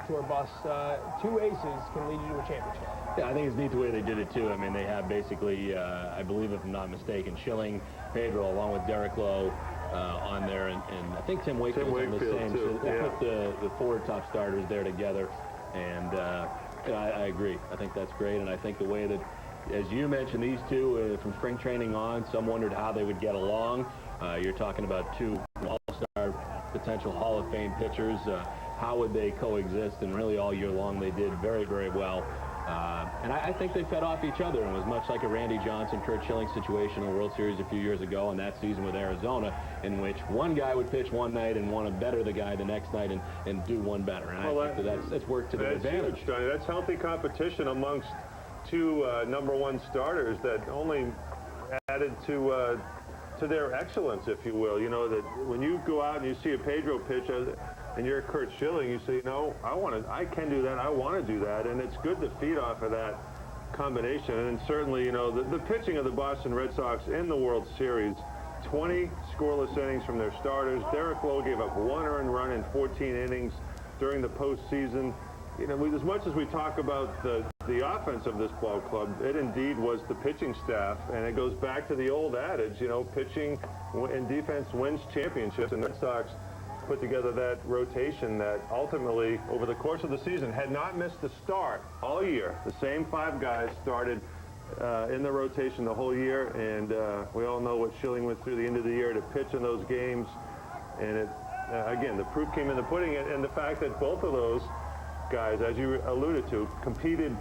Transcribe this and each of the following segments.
tour bus. Two aces can lead you to a championship. Yeah, I think it's neat the way they did it, too. I mean, they have basically, I believe, if I'm not mistaken, Schilling, Pedro, along with Derek Lowe on there, and I think Tim Wakefield's on the same. Too. So they put the four top starters there together, and I agree. I think that's great, and I think the way that, as you mentioned, these two, from spring training on, some wondered how they would get along. You're talking about two all-star potential Hall of Fame pitchers. How would they coexist? And really all year long they did very, very well. And I think they fed off each other. And it was much like a Randy Johnson, Kurt Schilling situation in the World Series a few years ago in that season with Arizona, in which one guy would pitch one night and want to better the guy the next night and do one better. And I think that's worked to their advantage. Huge, Johnny. That's healthy competition amongst two #1 starters that only added to their excellence, if you will. You know, that when you go out and you see a Pedro pitch and you're Kurt Schilling, you say, no, I can do that, I want to do that, and it's good to feed off of that combination. And certainly, you know, the pitching of the Boston Red Sox in the World Series, 20 scoreless innings from their starters. Derek Lowe gave up 1 earned run in 14 innings during the postseason. You know, as much as we talk about the offense of this ball club, it indeed was the pitching staff, and it goes back to the old adage, you know, pitching and defense wins championships, and the Red Sox put together that rotation that ultimately, over the course of the season, had not missed a start all year. The same 5 guys started in the rotation the whole year, and we all know what Schilling went through the end of the year to pitch in those games, and it again, the proof came in the pudding, and the fact that both of those guys, as you alluded to, competed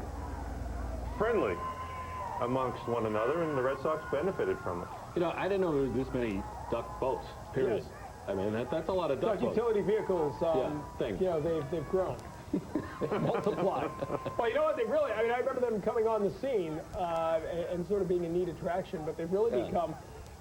friendly amongst one another, and the Red Sox benefited from it. You know, I didn't know there were this many duck boats, period. Yes. I mean, that's a lot of duck boats. Utility vehicles, you know, they've grown. They've multiplied. Well, you know what? They've really, I mean, I remember them coming on the scene and sort of being a neat attraction, but they've really become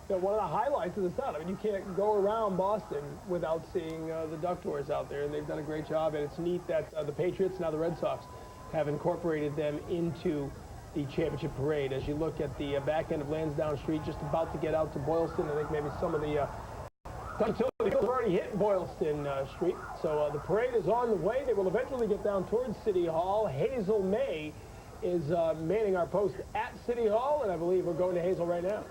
one of the highlights of the town. I mean, you can't go around Boston without seeing the duck tours out there, and they've done a great job. And it's neat that the Patriots, now the Red Sox, have incorporated them into the championship parade. As you look at the back end of Lansdowne Street, just about to get out to Boylston, I think maybe some of the utility vehicles have already hit Boylston Street. So the parade is on the way. They will eventually get down towards City Hall. Hazel May is manning our post at City Hall, and I believe we're going to Hazel right now.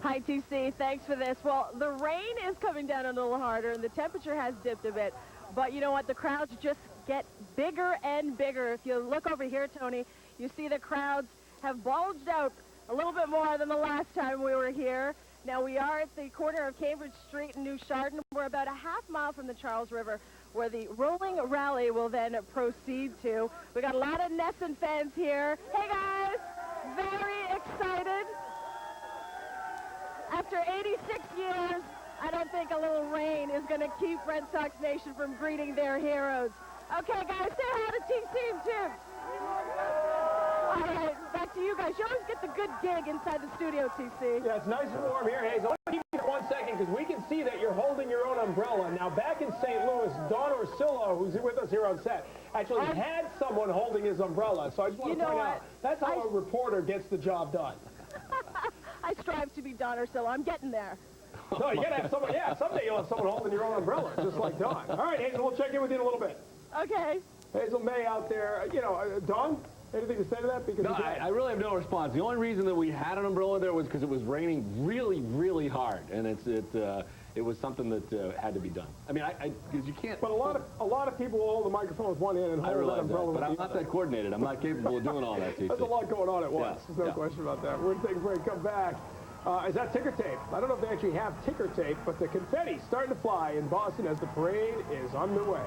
Hi, TC. Thanks for this. Well, the rain is coming down a little harder, and the temperature has dipped a bit. But you know what? The crowds just get bigger and bigger. If you look over here, Tony, you see the crowds have bulged out a little bit more than the last time we were here. Now, we are at the corner of Cambridge Street and New Chardon. We're about a half mile from the Charles River, where the rolling rally will then proceed to. We got a lot of Nesson fans here. Hey, guys! Very excited. After 86 years, I don't think a little rain is going to keep Red Sox Nation from greeting their heroes. Okay, guys, say hi to T-Team, too. All right, back to you guys. You always get the good gig inside the studio, TC. Yeah, it's nice and warm here, Hayes. I want to keep you for 1 second because we can see that you're holding your own umbrella. Now, back in St. Louis, Don Orsillo, who's with us here on set, actually had someone holding his umbrella. So I just want to point out, that's how a reporter gets the job done. I strive to be Don Orsillo. I'm getting there. No, you got to have someone, someday you'll have someone holding your own umbrella, just like Don. All right, Hazel, we'll check in with you in a little bit. Okay. Hazel May out there, you know, Don, anything to say to that? Because no, I really have no response. The only reason that we had an umbrella there was because it was raining really, really hard, and it was something that had to be done. I mean, because you can't. But a lot of people will hold the microphone with one hand and hold that umbrella with the other. But I'm not that coordinated. I'm not capable of doing all that. There's a lot going on at once. There's no question about that. We're going to take a break. Come back. Is that ticker tape? I don't know if they actually have ticker tape, but the confetti's starting to fly in Boston as the parade is underway.